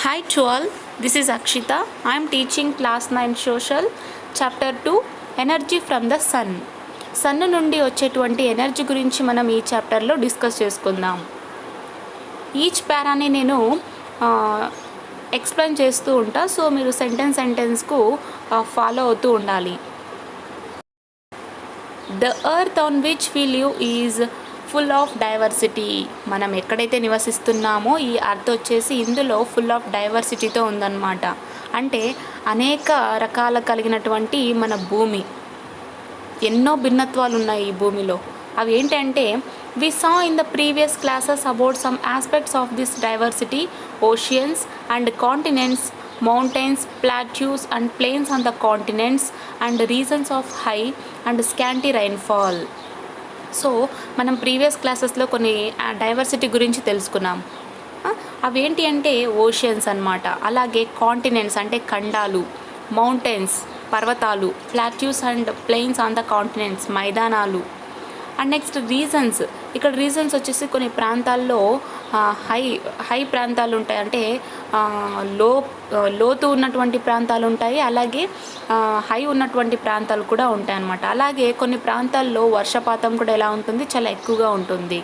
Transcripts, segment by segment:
Hi to all, this is Akshita. I am teaching class 9 social, chapter 2, energy from the sun. Sun నుండి వచ్చేటువంటి energy గురించి మనం ఈ చాప్టర్లో డిస్కస్ చేసుకుందాం. ఈచ్ పారాని నేను ఎక్స్ప్లెయిన్ చేస్తూ ఉంటా, సో మీరు సెంటెన్స్కు ఫాలో అవుతూ ఉండాలి. The earth on which we live is full of diversity. మనం ఎక్కడైతే నివసిస్తున్నామో ఈ అర్త్ వచ్చేసి ఇందులో ఫుల్ ఆఫ్ డైవర్సిటీతో ఉందన్నమాట. అంటే అనేక రకాల కలిగినటువంటి మన భూమి, ఎన్నో భిన్నత్వాలు ఉన్నాయి ఈ భూమిలో. అవి ఏంటంటే we saw in the previous classes about some aspects of this diversity, oceans and continents, mountains, plateaus and plains on the continents and reasons of high and scanty rainfall. So మనం ప్రీవియస్ క్లాసెస్లో కొన్ని diversity గురించి తెలుసుకున్నాం. అవేంటి అంటే oceans అన్నమాట, అలాగే continents అంటే ఖండాలు, మౌంటైన్స్ పర్వతాలు, plateaus and plains on the continents మైదానాలు. అండ్ నెక్స్ట్ రీజన్స్, ఇక్కడ రీజన్స్ వచ్చేసి కొన్ని ప్రాంతాల్లో హై ప్రాంతాలు ఉంటాయి, అంటే లోతు ఉన్నటువంటి ప్రాంతాలు ఉంటాయి, అలాగే హై ఉన్నటువంటి ప్రాంతాలు కూడా ఉంటాయి అన్నమాట. అలాగే కొన్ని ప్రాంతాల్లో వర్షపాతం కూడా ఎలా ఉంటుంది, చాలా ఎక్కువగా ఉంటుంది.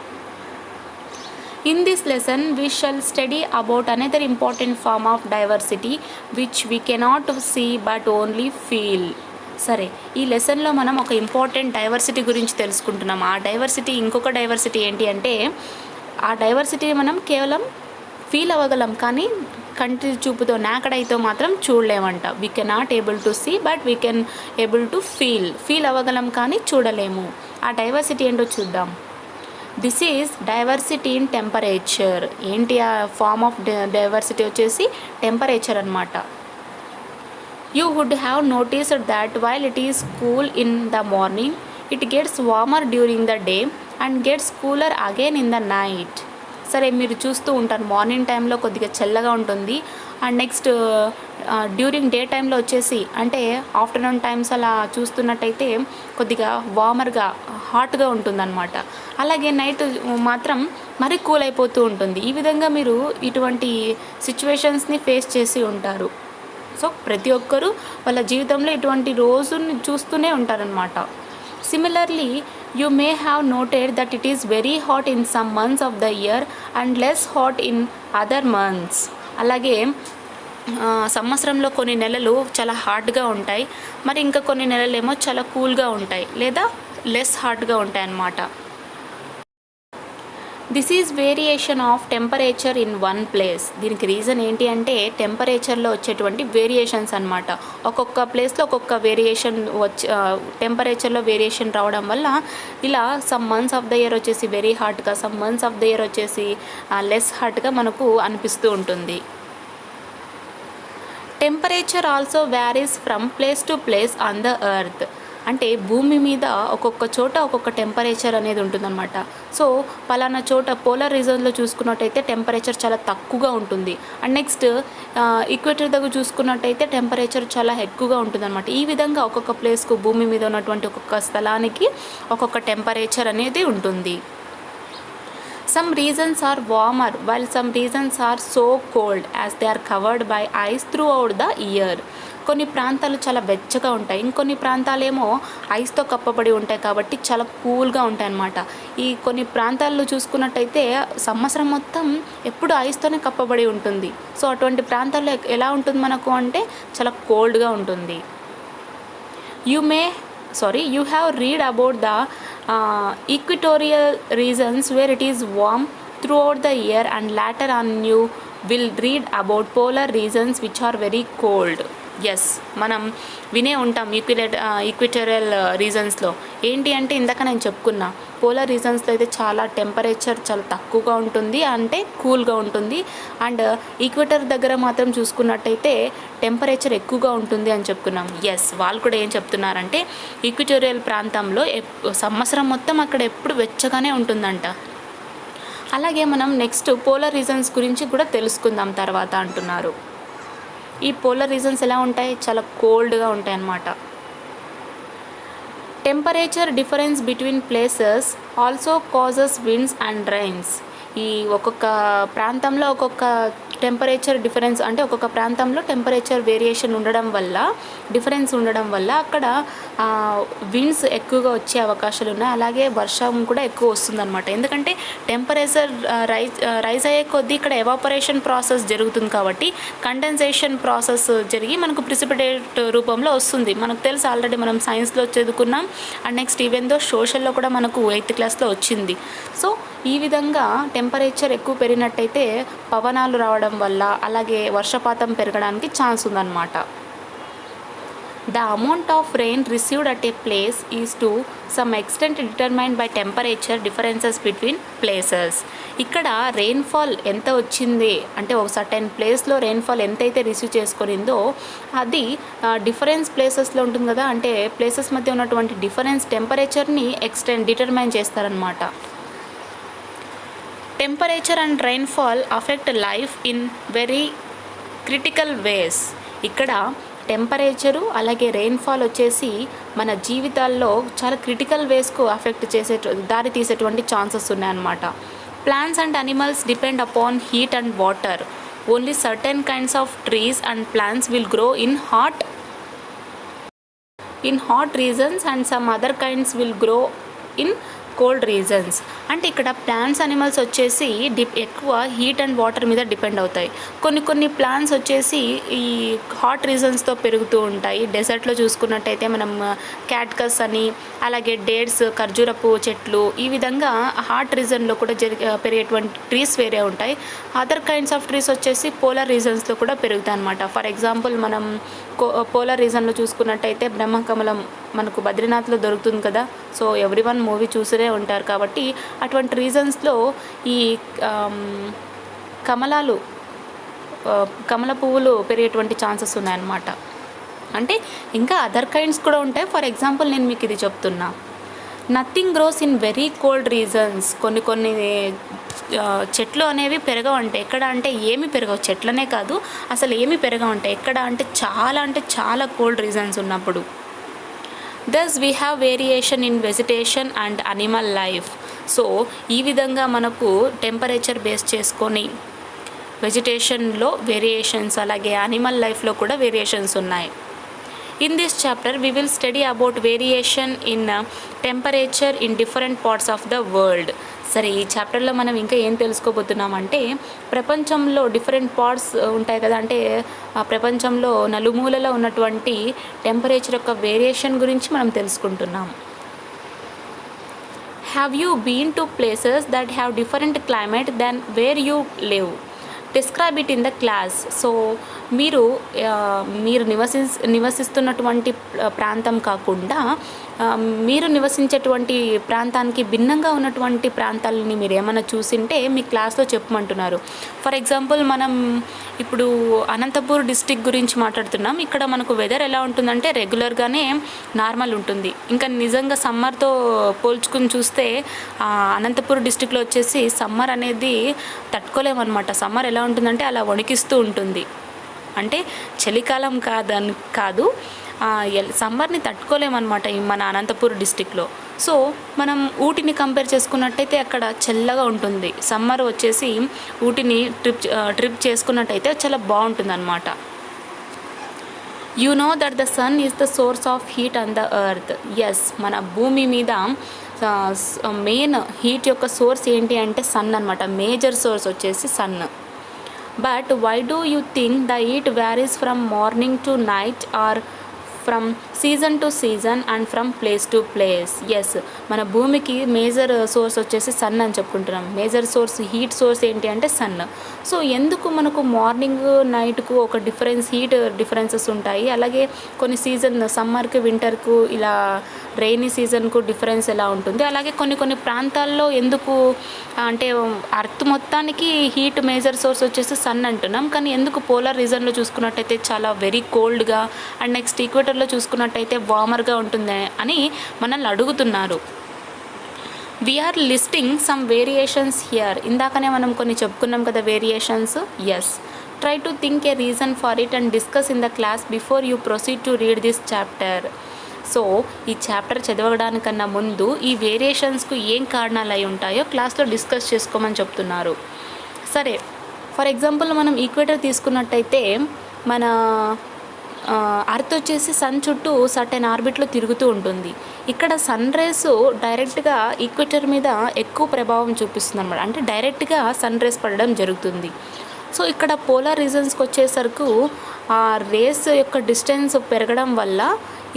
In this lesson, we shall study about another important form of diversity which we cannot see but only feel. సరే, ఈ లెసన్లో మనం ఒక ఇంపార్టెంట్ డైవర్సిటీ గురించి తెలుసుకుంటున్నాం. ఆ డైవర్సిటీ, ఇంకొక డైవర్సిటీ ఏంటి అంటే ఆ డైవర్సిటీని మనం కేవలం ఫీల్ అవ్వగలం, కానీ కంటి చూపుతో నాకడైతో మాత్రం చూడలేమంట. We cannot able to see but we can able to feel అవ్వగలం కానీ చూడలేము. ఆ డైవర్సిటీ ఏంటో చూద్దాం. This is diversity in temperature. ఏంటి ఆ ఫార్మ్ ఆఫ్ డైవర్సిటీ వచ్చేసి టెంపరేచర్ అనమాట. You would have noticed that while it is cool in the morning, it gets warmer during the day and gets cooler again in the night. సరే, మీరు చూస్తూ ఉంటారు morning టైంలో కొద్దిగా చల్లగా ఉంటుంది, అండ్ నెక్స్ట్ డ్యూరింగ్ డే టైంలో వచ్చేసి అంటే ఆఫ్టర్నూన్ టైమ్స్ అలా చూస్తున్నట్టయితే కొద్దిగా వార్మర్గా హాట్గా ఉంటుందన్నమాట. అలాగే నైట్ మాత్రం మరీ కూల్ అయిపోతూ ఉంటుంది. ఈ విధంగా మీరు ఇటువంటి సిచ్యువేషన్స్ని ఫేస్ చేసి ఉంటారు. సో ప్రతి ఒక్కరూ వాళ్ళ జీవితంలో ఇటువంటి రోజుని చూస్తూనే ఉంటారనమాట. Similarly you may have noted that it is very hot in some months of the year and less hot in other months. అలాగే సంవత్సరంలో కొన్ని నెలలు చాలా హాట్గా ఉంటాయి, మరి ఇంకా కొన్ని నెలలేమో చాలా కూల్గా ఉంటాయి లేదా లెస్ హాట్గా ఉంటాయి అన్నమాట. This is variation of temperature in one place. దీనికి రీజన్ ఏంటి అంటే టెంపరేచర్లో వచ్చేటువంటి వేరియేషన్స్ అనమాట. ఒక్కొక్క ప్లేస్లో ఒక్కొక్క వేరియేషన్ టెంపరేచర్లో వేరియేషన్ రావడం వల్ల ఇలా some months of the year వచ్చేసి వెరీ హాట్గా, some months of the year వచ్చేసి లెస్ హాట్గా మనకు అనిపిస్తూ ఉంటుంది. Temperature also varies from place to place on the earth. అంటే భూమి మీద ఒక్కొక్క చోట ఒక్కొక్క టెంపరేచర్ అనేది ఉంటుందన్నమాట. సో పలానా చోట పోలార్ రీజన్లో చూసుకున్నట్టయితే టెంపరేచర్ చాలా తక్కువగా ఉంటుంది, అండ్ నెక్స్ట్ ఈక్వేటర్ దగ్గర చూసుకున్నట్టయితే టెంపరేచర్ చాలా ఎక్కువగా ఉంటుందన్నమాట. ఈ విధంగా ఒక్కొక్క ప్లేస్కు, భూమి మీద ఉన్నటువంటి ఒక్కొక్క స్థలానికి ఒక్కొక్క టెంపరేచర్ అనేది ఉంటుంది. Some regions are warmer while some regions are so cold as they are covered by ice throughout the year. కొన్ని ప్రాంతాలు చాలా వెచ్చగా ఉంటాయి, ఇంకొన్ని ప్రాంతాలేమో ఐస్తో కప్పబడి ఉంటాయి కాబట్టి చాలా కూల్గా ఉంటాయి అన్నమాట. ఈ కొన్ని ప్రాంతాల్లో చూసుకున్నట్టయితే సంవత్సరం మొత్తం ఎప్పుడు ఐస్తోనే కప్పబడి ఉంటుంది. సో అటువంటి ప్రాంతాల్లో ఎలా ఉంటుంది మనకు అంటే చాలా కోల్డ్గా ఉంటుంది. You have read about the equatorial regions where it is warm throughout the year, and later on you will read about polar regions which are very cold. Yes, మనం వినే ఉంటాం ఈక్విటోరియల్ రీజన్స్లో ఏంటి అంటే ఇందాక నేను చెప్పుకున్నా, పోలార్ రీజన్స్లో అయితే చాలా టెంపరేచర్ చాలా తక్కువగా ఉంటుంది, అంటే కూల్గా ఉంటుంది, అండ్ ఈక్వేటర్ దగ్గర మాత్రం చూసుకున్నట్టయితే టెంపరేచర్ ఎక్కువగా ఉంటుంది అని చెప్పుకున్నాం. ఎస్, వాళ్ళు కూడా ఏం చెప్తున్నారంటే ఈక్విటోరియల్ ప్రాంతంలో సంవత్సరం మొత్తం అక్కడ ఎప్పుడు వెచ్చగానే ఉంటుందంట. అలాగే మనం నెక్స్ట్ పోలార్ రీజన్స్ గురించి కూడా తెలుసుకుందాం తర్వాత అంటున్నారు. ఈ పోలార్ రీజన్స్ ఎలా ఉంటాయి, చాలా కోల్డ్గా ఉంటాయి అన్నమాట. Temperature difference between places also causes winds and rains. ఈ ఒక్కొక్క ప్రాంతంలో ఒక్కొక్క టెంపరేచర్ డిఫరెన్స్ అంటే ఒక్కొక్క ప్రాంతంలో టెంపరేచర్ వేరియేషన్ ఉండడం వల్ల డిఫరెన్స్ ఉండడం వల్ల అక్కడ విండ్స్ ఎక్కువగా వచ్చే అవకాశాలు ఉన్నాయి. అలాగే వర్షం కూడా ఎక్కువ వస్తుందన్నమాట. ఎందుకంటే టెంపరేచర్ రైజ్ అయ్యే కొద్దీ ఇక్కడ ఎవాపరేషన్ ప్రాసెస్ జరుగుతుంది కాబట్టి కండెన్సేషన్ ప్రాసెస్ జరిగి మనకు ప్రిసిపిటేట్ రూపంలో వస్తుంది. మనకు తెలుసు, ఆల్రెడీ మనం సైన్స్లో చదువుకున్నాం. అండ్ నెక్స్ట్ ఈవెన్ దో సోషల్లో కూడా మనకు 8th క్లాస్లో వచ్చింది. సో ఈ విధంగా టెంపరేచర్ ఎక్కువ పెరిగినట్టయితే పవనాలు రావడం వల్ల అలాగే వర్షపాతం పెరగడానికి ఛాన్స్ ఉందన్నమాట. The amount of rain received at a place is to some extent determined by temperature differences between places. ఇక్కడ రెయిన్ఫాల్ ఎంత వచ్చింది అంటే ఒక సర్టెన్ ప్లేస్లో రెయిన్ఫాల్ ఎంతైతే రిసీవ్ చేసుకునిందో అది డిఫరెన్స్ ప్లేసెస్లో ఉంటుంది కదా, అంటే ప్లేసెస్ మధ్య ఉన్నటువంటి డిఫరెన్స్ టెంపరేచర్ని డిటర్మైన్ చేస్తారనమాట. Temperature and rainfall affect life in very critical ways. ఇక్కడ టెంపరేచరు అలాగే రెయిన్ఫాల్ వచ్చేసి మన జీవితాల్లో చాలా క్రిటికల్ వేస్కు అఫెక్ట్ దారి తీసేటువంటి ఛాన్సెస్ ఉన్నాయన్నమాట. Plants and animals depend upon heat and water. Only certain kinds of trees and plants will grow in hot reasons and some other kinds will grow in cold reasons. అంటే ఇక్కడ plants animals వచ్చేసి ఎక్కువ heat and water మీద depend అవుతాయి. కొన్ని plants వచ్చేసి ఈ hot రీజన్స్తో పెరుగుతూ ఉంటాయి. డెజర్ట్లో చూసుకున్నట్టయితే మనం క్యాట్కస్ అని, అలాగే డేట్స్, ఖర్జూరపు చెట్లు, ఈ విధంగా హాట్ రీజన్లో కూడా పెరిగేటువంటి ట్రీస్ వేరే ఉంటాయి. అదర్ కైండ్స్ ఆఫ్ ట్రీస్ వచ్చేసి పోలార్ రీజన్స్లో కూడా పెరుగుతాయి అన్నమాట. ఫర్ ఎగ్జాంపుల్ మనం పోలార్ రీజన్లో చూసుకున్నట్టయితే బ్రహ్మకమలం మనకు బద్రీనాథ్లో దొరుకుతుంది కదా. సో ఎవ్రీవన్ మూవీ చూసే ఉంటారు కాబట్టి అటువంటి రీజన్స్లో ఈ కమల పువ్వులు పెరిగేటువంటి ఛాన్సెస్ ఉన్నాయన్నమాట. అంటే ఇంకా అదర్ కైండ్స్ కూడా ఉంటాయి. ఫర్ ఎగ్జాంపుల్ నేను మీకు ఇది చెప్తున్నా, nothing gross in very cold reasons. కొన్ని చెట్లు అనేవి పెరగవంటాయి. ఎక్కడ అంటే ఏమి పెరగవు, చెట్లనే కాదు అసలు ఏమి పెరగవంటాయి. ఎక్కడ అంటే చాలా కోల్డ్ రీజన్స్ ఉన్నప్పుడు. Thus we have variation in vegetation and animal life. So ఈ విధంగా మనకు టెంపరేచర్ బేస్ చేసుకొని వెజిటేషన్లో వేరియేషన్స్ అలాగే యానిమల్ లైఫ్లో కూడా వేరియేషన్స్ ఉన్నాయి. In this chapter we will study about variation in temperature in different parts of the world. సరే, ఈ చాప్టర్లో మనం ఇంకా ఏం తెలుసుకోబోతున్నామంటే ప్రపంచంలో డిఫరెంట్ పార్ట్స్ ఉంటాయి కదా, అంటే ప్రపంచంలో నలుమూలలో ఉన్నటువంటి టెంపరేచర్ యొక్క వేరియేషన్ గురించి మనం తెలుసుకుంటున్నాం. Have you been to places that have different climate than where you live? Describe it in the class. So మీరు నివసిస్తున్నటువంటి ప్రాంతం కాకుండా మీరు నివసించేటువంటి ప్రాంతానికి భిన్నంగా ఉన్నటువంటి ప్రాంతాలని మీరు ఏమైనా చూసింటే మీ క్లాస్లో చెప్పమంటున్నారు. ఫర్ ఎగ్జాంపుల్ మనం ఇప్పుడు అనంతపూర్ డిస్టిక్ గురించి మాట్లాడుతున్నాం. ఇక్కడ మనకు వెదర్ ఎలా ఉంటుందంటే రెగ్యులర్గానే నార్మల్ ఉంటుంది. ఇంకా నిజంగా సమ్మర్తో పోల్చుకుని చూస్తే అనంతపూర్ డిస్టిక్లో వచ్చేసి సమ్మర్ అనేది తట్టుకోలేమన్నమాట. సమ్మర్ ఎలా ఉంటుందంటే అలా వణికిస్తూ ఉంటుంది. అంటే చలికాలం కాదు సమ్మర్ని తట్టుకోలేమన్నమాట మన అనంతపూర్ డిస్టిక్లో. సో మనం ఊటీని కంపేర్ చేసుకున్నట్టయితే అక్కడ చల్లగా ఉంటుంది. సమ్మర్ వచ్చేసి ఊటీని ట్రిప్ చేసుకున్నట్టయితే చాలా బాగుంటుంది అన్నమాట. You know that the sun is the source of heat on the earth. Yes, మన భూమి మీద మెయిన్ హీట్ యొక్క సోర్స్ ఏంటి అంటే సన్ అన్నమాట. మేజర్ సోర్స్ వచ్చేసి sun. But why do you think the heat varies from morning to night or from season to season and from place to place? Yes, మన భూమికి మేజర్ సోర్స్ వచ్చేసి sun అని చెప్పుకుంటున్నాం. Major source heat source ఏంటి అంటే sun. So ఎందుకు మనకు morning నైట్కు ఒక హీట్ డిఫరెన్సెస్ ఉంటాయి, అలాగే కొన్ని సీజన్ సమ్మర్కి వింటర్కు ఇలా రెయినీ సీజన్కు డిఫరెన్స్ ఎలా ఉంటుంది, అలాగే కొన్ని ప్రాంతాల్లో ఎందుకు అంటే అర్త్ మొత్తానికి హీట్ మేజర్ సోర్స్ వచ్చేసి సన్ అంటున్నాం, కానీ ఎందుకు పోలార్ రీజన్లో చూసుకున్నట్టయితే చాలా వెరీ కోల్డ్గా అండ్ నెక్స్ట్ ఈక్వేటర్లో చూసుకున్నట్టయితే వార్మర్గా ఉంటుంది అని మనల్ని అడుగుతున్నారు. We're listing some variations here. ఇందాకనే మనం కొన్ని చెప్పుకున్నాం కదా variations. Yes, try to think a reason for it and discuss in the class before you proceed to read this chapter. So ఈ చాప్టర్ చదవడానికన్నా ముందు ఈ వేరియేషన్స్కు ఏం కారణాలు అయి ఉంటాయో క్లాస్లో డిస్కస్ చేసుకోమని చెప్తున్నారు. సరే, ఫర్ ఎగ్జాంపుల్ మనం ఈక్వేటర్ తీసుకున్నట్టయితే మన అర్త్ వచ్చేసి సన్ చుట్టూ సర్టెన్ ఆర్బిట్లో తిరుగుతూ ఉంటుంది. ఇక్కడ సన్ రేస్ డైరెక్ట్గా ఈక్వేటర్ మీద ఎక్కువ ప్రభావం చూపిస్తుంది అనమాట. అంటే డైరెక్ట్గా సన్ రేస్ పడడం జరుగుతుంది. సో ఇక్కడ పోలార్ రీజన్స్కి వచ్చేసరికి ఆ రేస్ యొక్క డిస్టెన్స్ పెరగడం వల్ల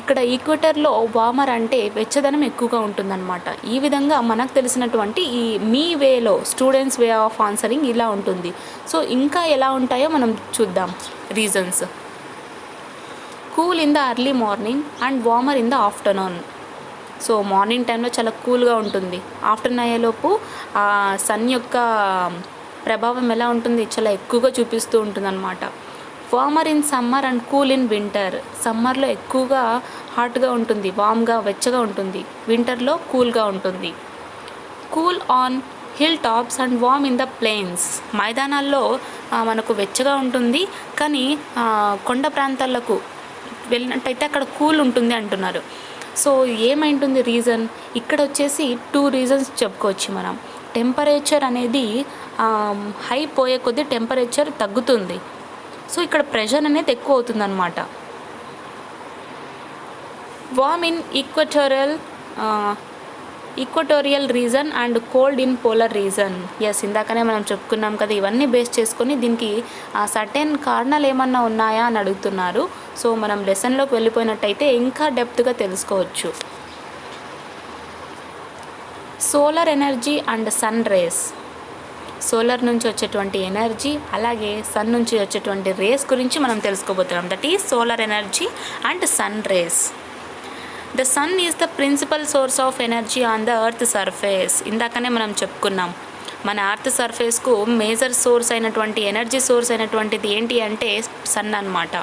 ఇక్కడ ఈక్వేటర్లో వార్మర్ అంటే వెచ్చదనం ఎక్కువగా ఉంటుందన్నమాట. ఈ విధంగా మనకు తెలిసినటువంటి ఈ మీ వేలో స్టూడెంట్స్ వే ఆఫ్ ఆన్సరింగ్ ఇలా ఉంటుంది. సో ఇంకా ఎలా ఉంటాయో మనం చూద్దాం reasons. Cool in the early morning and warmer in the afternoon. So morning టైంలో చాలా కూల్గా ఉంటుంది. ఆఫ్టర్నూన్ అయ్యేలోపు ఆ సన్ యొక్క ప్రభావం ఎలా ఉంటుంది, చాలా ఎక్కువగా చూపిస్తూ ఉంటుందన్నమాట. Warmer in summer and cool in winter. సమ్మర్లో ఎక్కువగా హాట్గా ఉంటుంది, వామ్గా వెచ్చగా ఉంటుంది. వింటర్లో కూల్గా ఉంటుంది. Cool on hill tops and warm in the plains. మైదానాల్లో మనకు వెచ్చగా ఉంటుంది, కానీ కొండ ప్రాంతాలకు వెళ్ళినట్టయితే అక్కడ కూల్ ఉంటుంది అంటున్నారు. సో ఏమైంటుంది రీజన్? ఇక్కడ వచ్చేసి 2 రీజన్స్ చెప్పుకోవచ్చు మనం. టెంపరేచర్ అనేది హై పోయే కొద్దీ టెంపరేచర్ తగ్గుతుంది. సో ఇక్కడ ప్రెషర్ అనేది ఎక్కువ అవుతుంది అనమాట. Warm in equatorial region and cold in polar region. Yes, ఇందాకనే మనం చెప్పుకున్నాం కదా, ఇవన్నీ బేస్ చేసుకొని దీనికి సర్టెన్ కారణాలు ఏమన్నా ఉన్నాయా అని అడుగుతున్నారు. సో మనం లెసన్లోకి వెళ్ళిపోయినట్టయితే ఇంకా డెప్త్గా తెలుసుకోవచ్చు. Solar energy and sun rays. Solar నుంచి వచ్చేటువంటి ఎనర్జీ అలాగే సన్ నుంచి వచ్చేటువంటి రేస్ గురించి మనం తెలుసుకోబోతున్నాం. That is solar energy and sun rays. The sun is the principal source of energy on the earth surface. ఇందాకనే మనం చెప్పుకున్నాం, మన ఎర్త్ సర్ఫేస్కు మేజర్ సోర్స్ అయినటువంటి ఎనర్జీ సోర్స్ అయినటువంటిది ఏంటి అంటే సన్ అన్నమాట.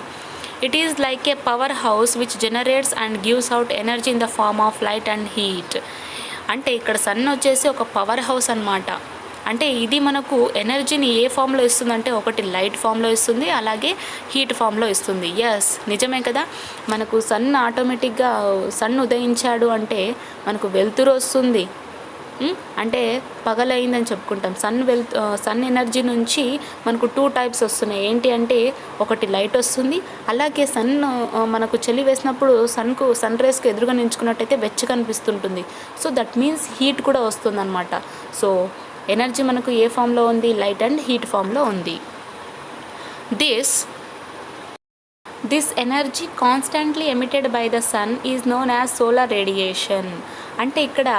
It is like a power house which generates and gives out energy in the form of light and heat. అంటే ఇక్కడ సన్ వచ్చేసి ఒక పవర్ హౌస్ అన్నమాట. అంటే ఇది మనకు ఎనర్జీని ఏ ఫామ్లో ఇస్తుందంటే ఒకటి లైట్ ఫామ్లో ఇస్తుంది, అలాగే హీట్ ఫామ్లో ఇస్తుంది. ఎస్, నిజమే కదా. మనకు సన్ ఆటోమేటిక్గా సన్ ఉదయించాడు అంటే మనకు వెలుతురు వస్తుంది, అంటే పగలైందని చెప్పుకుంటాం. సన్ ఎనర్జీ నుంచి మనకు 2 టైప్స్ వస్తున్నాయి. ఏంటి అంటే ఒకటి లైట్ వస్తుంది, అలాగే సన్ మనకు చలి వేసినప్పుడు సన్ రేస్కి ఎదురుగా నించుకున్నట్టయితే వెచ్చగా అనిపిస్తుంటుంది. సో దట్ మీన్స్ హీట్ కూడా వస్తుంది అనమాట. సో ఎనర్జీ మనకు ఏ ఫామ్లో ఉంది? లైట్ అండ్ హీట్ ఫామ్లో ఉంది. This energy constantly emitted by the sun is known as solar radiation. అంటే ఇక్కడ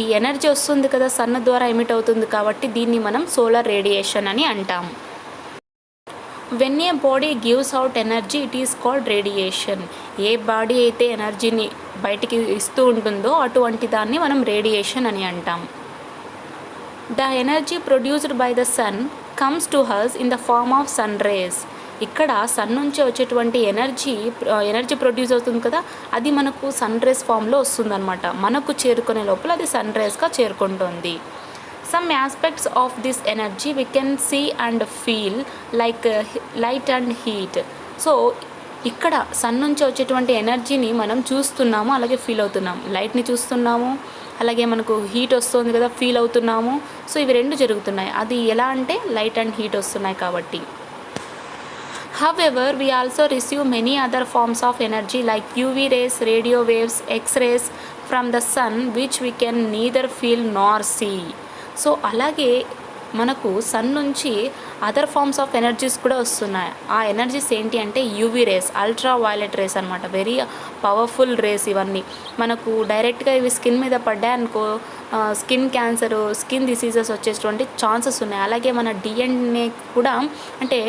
ఈ ఎనర్జీ వస్తుంది కదా, సన్ ద్వారా ఎమిట్ అవుతుంది కాబట్టి దీన్ని మనం సోలార్ రేడియేషన్ అని అంటాం. When a body gives out energy it is called radiation. A body అయితే ఎనర్జీని బయటికి ఇస్తూ ఉంటుందో అటువంటి దాన్ని మనం రేడియేషన్ అని అంటాం. The energy produced by the sun comes to us in the form of sun rays. ఇక్కడ సన్ నుంచి వచ్చేటువంటి ఎనర్జీ ప్రొడ్యూస్ అవుతుంది కదా, అది మనకు సన్ రేస్ ఫామ్లో వస్తుందన్నమాట. మనకు చేరుకునే లోపల అది సన్ రేస్గా చేరుకుంటుంది. Some aspects of this energy we can see and feel like light and heat. So ఇక్కడ సన్ నుంచి వచ్చేటువంటి ఎనర్జీని మనం చూస్తున్నాము, అలాగే ఫీల్ అవుతున్నాము. లైట్ని చూస్తున్నాము, అలాగే మనకు హీట్ వస్తుంది కదా, ఫీల్ అవుతున్నాము. సో ఇవి 2 జరుగుతున్నాయి. అది ఎలా అంటే లైట్ అండ్ హీట్ వస్తున్నాయి కాబట్టి. However, we also receive many other forms of energy like UV rays, radio waves, X-rays from the sun which we can neither feel nor see. So అలాగే మనకు సన్ నుంచి అదర్ ఫార్మ్స్ ఆఫ్ ఎనర్జీస్ కూడా వస్తున్నాయి. ఆ energies ఏంటి అంటే UV rays, ultra violet rays అనమాట. Very powerful race ఇవన్నీ. మనకు డైరెక్ట్గా ఇవి స్కిన్ మీద పడ్డాయనుకో స్కిన్ క్యాన్సర్, స్కిన్ డిసీజెస్ వచ్చేటువంటి ఛాన్సెస్ ఉన్నాయి. అలాగే మన డిఎన్ఏ కూడా, అంటే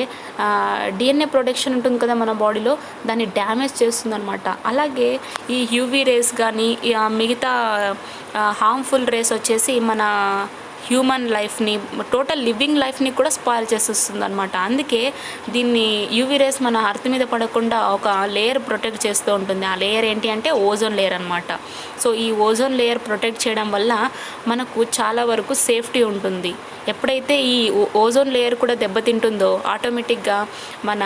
డిఎన్ఏ ప్రొటెక్షన్ ఉంటుంది కదా మన బాడీలో, దాన్ని డ్యామేజ్ చేస్తుందన్నమాట. అలాగే ఈ యూవీ రేస్ కానీ మిగతా హార్మ్ఫుల్ రేస్ వచ్చేసి మన హ్యూమన్ లైఫ్ని, టోటల్ లివింగ్ లైఫ్ని కూడా స్పాయిల్ చేసేస్తుంది అనమాట. అందుకే దీన్ని యూవీ రేస్ మన అర్త్ మీద పడకుండా ఒక లేయర్ ప్రొటెక్ట్ చేస్తూ ఉంటుంది. ఆ లేయర్ ఏంటి అంటే ఓజోన్ లేయర్ అనమాట. సో ఈ ఓజోన్ లేయర్ ప్రొటెక్ట్ చేయడం వల్ల మనకు చాలా వరకు సేఫ్టీ ఉంటుంది. ఎప్పుడైతే ఈ ఓజోన్ లేయర్ కూడా దెబ్బతింటుందో ఆటోమేటిక్గా మన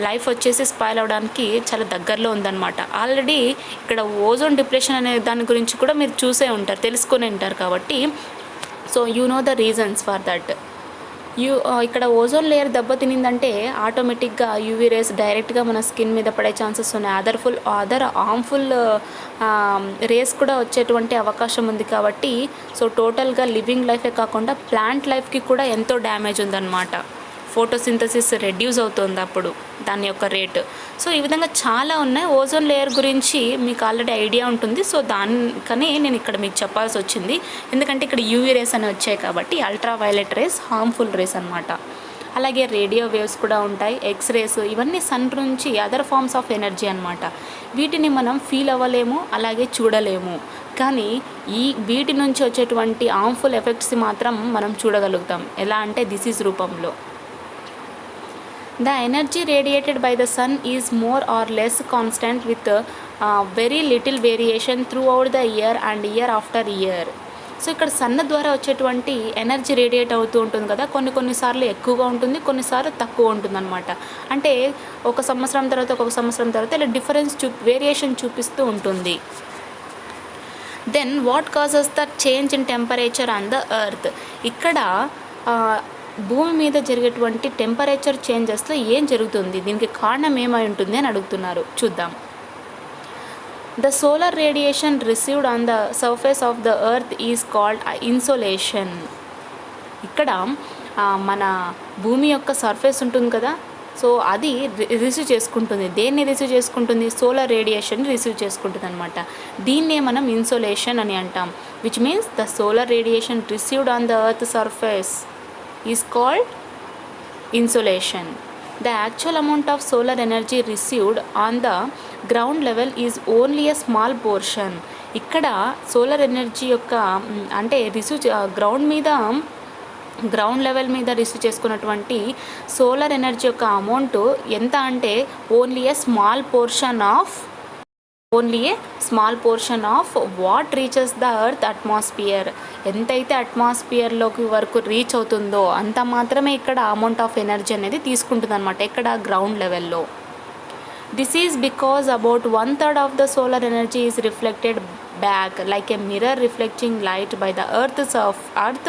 లైఫ్ వచ్చేసి స్పాయిల్ అవడానికి చాలా దగ్గరలో ఉందన్నమాట. ఆల్రెడీ ఇక్కడ ఓజోన్ డిప్రెషన్ అనే దాని గురించి కూడా మీరు చూసే ఉంటారు, తెలుసుకొని ఉంటారు. కాబట్టి so you know the reasons for that. ఇక్కడ ఓజోన్ లేయర్ దెబ్బతినిందంటే ఆటోమేటిక్గా యూవీ రేస్ డైరెక్ట్గా మన స్కిన్ మీద పడే ఛాన్సెస్ ఉన్నాయి. అదర్ హార్మ్ఫుల్ రేస్ కూడా వచ్చేటువంటి అవకాశం ఉంది. కాబట్టి సో టోటల్గా లివింగ్ లైఫే కాకుండా ప్లాంట్ లైఫ్కి కూడా ఎంతో డ్యామేజ్ ఉందన్నమాట. ఫోటోసింథసిస్ రెడ్యూస్ అవుతుంది అప్పుడు దాని యొక్క రేట్. సో ఈ విధంగా చాలా ఉన్నాయి. ఓజోన్ లేయర్ గురించి మీకు ఆల్రెడీ ఐడియా ఉంటుంది. సో దానికని నేను ఇక్కడ మీకు చెప్పాల్సి వచ్చింది, ఎందుకంటే ఇక్కడ యూవీ రేస్ అని వచ్చాయి కాబట్టి. Ultraviolet rays harmful rays అనమాట. అలాగే రేడియో వేవ్స్ కూడా ఉంటాయి, ఎక్స్రేస్, ఇవన్నీ సన్ నుంచి అదర్ ఫార్మ్స్ ఆఫ్ ఎనర్జీ అనమాట. వీటిని మనం ఫీల్ అవ్వలేము, అలాగే చూడలేము. కానీ వీటి నుంచి వచ్చేటువంటి హార్మ్ఫుల్ ఎఫెక్ట్స్ మాత్రం మనం చూడగలుగుతాం. ఎలా అంటే డిసీజ్ రూపంలో. The energy radiated by the sun is more or less constant with very little variation throughout the year and year after year. So ఇక్కడ సన్ ద్వారా వచ్చేటువంటి ఎనర్జీ రేడియేట్ అవుతూ ఉంటుంది కదా, కొన్నిసార్లు ఎక్కువగా ఉంటుంది, కొన్నిసార్లు తక్కువ ఉంటుంది అనమాట. అంటే ఒక సంవత్సరం తర్వాత ఇలా వేరియేషన్ చూపిస్తూ ఉంటుంది. Then what causes the change in temperature on the earth? ఇక్కడ భూమి మీద జరిగేటువంటి టెంపరేచర్ చేంజెస్లో ఏం జరుగుతుంది, దీనికి కారణం ఏమై ఉంటుంది అని అడుగుతున్నారు. చూద్దాం. The solar radiation received on the surface of the earth is called insolation. ఇక్కడ మన భూమి యొక్క సర్ఫేస్ ఉంటుంది కదా, సో అది రిసీవ్ చేసుకుంటుంది. దేన్ని రిసీవ్ చేసుకుంటుంది? సోలార్ రేడియేషన్ రిసీవ్ చేసుకుంటుంది అనమాట. దీన్నే మనం ఇన్సోలేషన్ అని అంటాం. Which means the solar radiation received on the earth surface is called insolation. The actual amount of solar energy received on the ground level is only a small portion. ఇక్కడ solar energy యొక్క అంటే ground level మీద receive చేసుకున్నటువంటి solar energy యొక్క amount ఎంత అంటే only a small portion of what reaches the earth atmosphere. ఎంతైతే అట్మాస్ఫియర్లోకి వరకు రీచ్ అవుతుందో అంత మాత్రమే ఇక్కడ అమౌంట్ ఆఫ్ ఎనర్జీ అనేది తీసుకుంటుంది అనమాట, ఇక్కడ గ్రౌండ్ లెవెల్లో. This is because about 1/3 of the solar energy is reflected back like a mirror reflecting light by the earth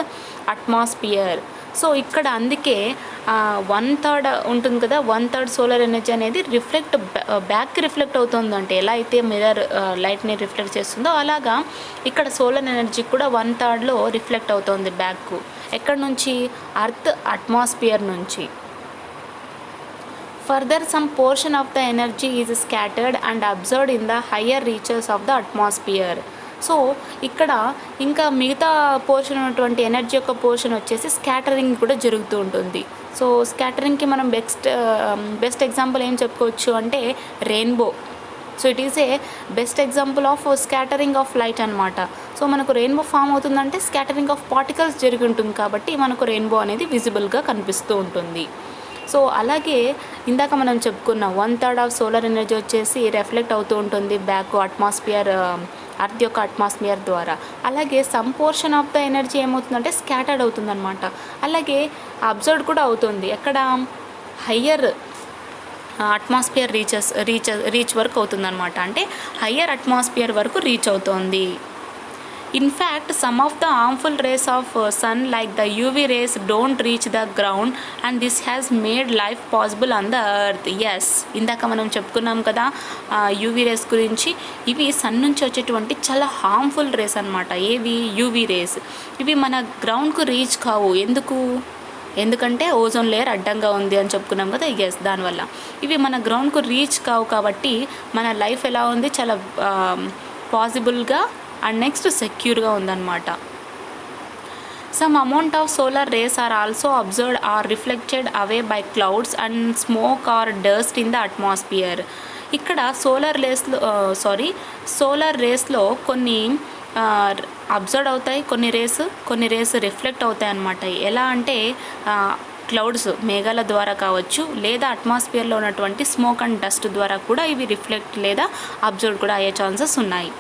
atmosphere. So ఇక్కడ అందుకే 1/3 ఉంటుంది కదా, 1/3 సోలార్ ఎనర్జీ అనేది బ్యాక్కి రిఫ్లెక్ట్ అవుతుంది. అంటే ఎలా అయితే మిర్రర్ లైట్ని రిఫ్లెక్ట్ చేస్తుందో అలాగా ఇక్కడ సోలార్ ఎనర్జీ కూడా 1/3లో రిఫ్లెక్ట్ అవుతుంది బ్యాక్కు. ఎక్కడి నుంచి? అర్త్ అట్మాస్ఫియర్ నుంచి. Further some portion of the energy is scattered and observed in the higher reaches of the atmosphere. So ఇక్కడ ఇంకా మిగతా పోర్షన్ ఉన్నటువంటి ఎనర్జీ యొక్క పోర్షన్ వచ్చేసి స్కాటరింగ్ కూడా జరుగుతూ ఉంటుంది. సో స్కాటరింగ్కి మనం బెస్ట్ ఎగ్జాంపుల్ ఏం చెప్పుకోవచ్చు అంటే rainbow. So it is a best example of scattering of light అనమాట. సో మనకు రెయిన్బో ఫామ్ అవుతుందంటే స్కాటరింగ్ ఆఫ్ పార్టికల్స్ జరిగి ఉంటుంది కాబట్టి మనకు రెయిన్బో అనేది విజిబుల్గా కనిపిస్తూ ఉంటుంది. సో అలాగే ఇందాక మనం చెప్పుకున్నాం 1/3 ఆఫ్ సోలార్ ఎనర్జీ వచ్చేసి రిఫ్లెక్ట్ అవుతూ ఉంటుంది బ్యాక్ అర్త్ యొక్క అట్మాస్ఫియర్ ద్వారా. అలాగే some portion of the energy ఏమవుతుందంటే స్కాటర్డ్ అవుతుందన్నమాట. అలాగే కూడా అవుతుంది. ఎక్కడ? హయ్యర్ అట్మాస్ఫియర్ రీచ్ వరకు అవుతుందన్నమాట. అంటే హయ్యర్ అట్మాస్ఫియర్ వరకు రీచ్ అవుతుంది. In fact, some of the harmful rays of sun like the UV rays don't reach the ground and this has made life possible on the earth. Yes, ఇందాక మనం చెప్పుకున్నాం కదా UV rays గురించి. ఇవి sun నుంచి వచ్చేటువంటి చాలా హార్మ్ఫుల్ రేస్ అనమాట. ఏవి? UV rays. ఇవి మన గ్రౌండ్కు రీచ్ కావు. ఎందుకంటే ఓజోన్ లేయర్ అడ్డంగా ఉంది అని చెప్పుకున్నాం కదా. ఎస్, దానివల్ల ఇవి మన గ్రౌండ్కు రీచ్ కావు. కాబట్టి మన లైఫ్ ఎలా ఉంది? చాలా పాసిబుల్గా అండ్ నెక్స్ట్ సెక్యూర్గా ఉందన్నమాట. Some amount of solar rays are also absorbed or reflected away by clouds and smoke or dust in the atmosphere. ఇక్కడ సోలార్ రేస్లో కొన్ని అబ్జర్వ్ అవుతాయి, కొన్ని రేస్ రిఫ్లెక్ట్ అవుతాయి అన్నమాట. ఎలా అంటే క్లౌడ్స్ మేఘాల ద్వారా కావచ్చు, లేదా అట్మాస్ఫియర్లో ఉన్నటువంటి స్మోక్ అండ్ డస్ట్ ద్వారా కూడా ఇవి రిఫ్లెక్ట్ లేదా అబ్జర్వ్ కూడా అయ్యే ఛాన్సెస్ ఉన్నాయి.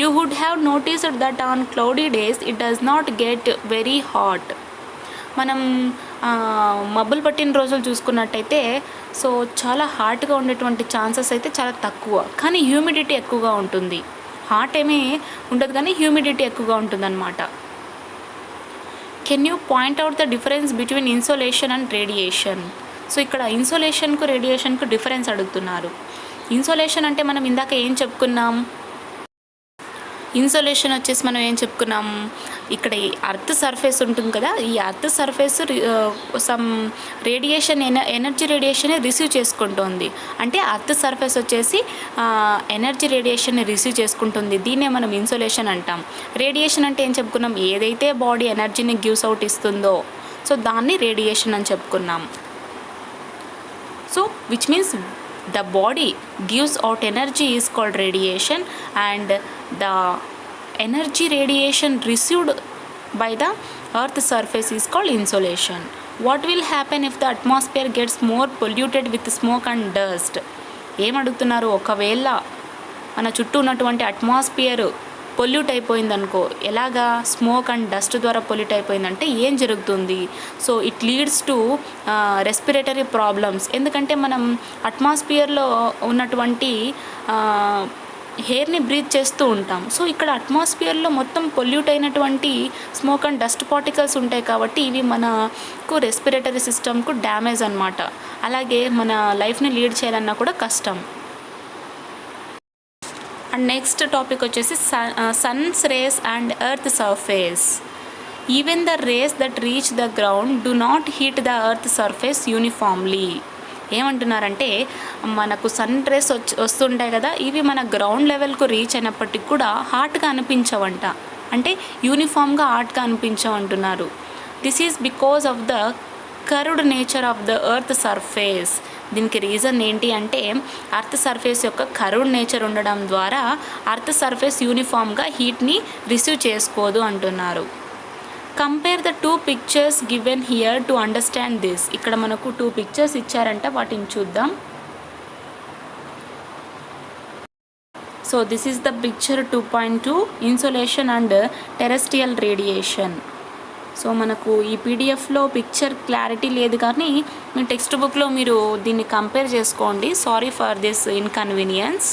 You would have noticed that on cloudy days it does not get very hot. మనం మబ్బులు పట్టిన రోజులు చూసుకున్నట్టయితే సో చాలా హాట్గా ఉండేటువంటి ఛాన్సెస్ అయితే చాలా తక్కువ, కానీ హ్యూమిడిటీ ఎక్కువగా ఉంటుంది. హాట్ ఏమీ ఉండదు కానీ హ్యూమిడిటీ ఎక్కువగా ఉంటుందన్నమాట. Can you point out the difference between insolation and radiation? So ఇక్కడ ఇన్సోలేషన్కు రేడియేషన్కు డిఫరెన్స్ అడుగుతున్నారు. ఇన్సోలేషన్ అంటే మనం ఇందాక ఏం చెప్పుకున్నాం? ఇన్సోలేషన్ వచ్చేసి మనం ఏం చెప్పుకున్నాం, ఇక్కడ ఈ అర్త్ సర్ఫేస్ ఉంటుంది కదా, ఈ earth surface some radiation energy radiation receive చేసుకుంటుంది. అంటే అర్త్ సర్ఫేస్ వచ్చేసి ఎనర్జీ రేడియేషన్ రిసీవ్ చేసుకుంటుంది. దీన్నే మనం ఇన్సోలేషన్ అంటాం. రేడియేషన్ అంటే ఏం చెప్పుకున్నాం, ఏదైతే బాడీ ఎనర్జీని గివ్స్ అవుట్ ఇస్తుందో సో దాన్ని రేడియేషన్ అని చెప్పుకున్నాం. So which means the body gives out energy is called radiation, and the energy radiation received by the earth surface is called insolation. What will happen if the atmosphere gets more polluted with smoke and dust? ఏం అడుగుతున్నారు, ఒకవేళ మన చుట్టూ ఉన్నటువంటి atmosphere pollute అయిపోయిందనుకో, ఎలాగా, smoke and dust ద్వారా pollute అయిపోయిందంటే ఏం జరుగుతుంది? So it leads to respiratory problems. ఎందుకంటే మనం అట్మాస్ఫియర్లో ఉన్నటువంటి హెయిర్ని బ్రీత్ చేస్తూ ఉంటాం. సో ఇక్కడ అట్మాస్ఫియర్లో మొత్తం పొల్యూట్ అయినటువంటి స్మోక్ అండ్ డస్ట్ పార్టికల్స్ ఉంటాయి కాబట్టి ఇవి మనకు రెస్పిరేటరీ సిస్టమ్కు డ్యామేజ్ అనమాట. అలాగే మన లైఫ్ని లీడ్ చేయాలన్నా కూడా కష్టం. అండ్ నెక్స్ట్ టాపిక్ వచ్చేసి sun's rays and earth surface. Even the rays that reach the ground do not heat the earth సర్ఫేస్ యూనిఫామ్లీ. ఏమంటున్నారంటే మనకు సన్ రేస్ వస్తుంటాయి కదా, ఇవి మన గ్రౌండ్ లెవెల్కు రీచ్ అయినప్పటికీ కూడా హాట్గా అనిపించవంట. అంటే యూనిఫామ్గా హాట్గా అనిపించవంటున్నారు. This is because of the curved nature of the earth surface. దీనికి రీజన్ ఏంటి అంటే అర్త్ సర్ఫేస్ యొక్క కర్వ్డ్ నేచర్ ఉండడం ద్వారా అర్త్ సర్ఫేస్ యూనిఫామ్గా హీట్ని రిసీవ్ చేసుకోదు అంటున్నారు. Compare the 2 pictures given here to understand this. ఇక్కడ మనకు 2 పిక్చర్స్ ఇచ్చారంట, వాటిని చూద్దాం. So this is the picture 2.2 insolation and terrestrial radiation. So మనకు ఈ పీడిఎఫ్లో పిక్చర్ క్లారిటీ లేదు, కానీ మీ టెక్స్ట్ బుక్లో మీరు దీన్ని కంపేర్ చేసుకోండి. Sorry for this inconvenience.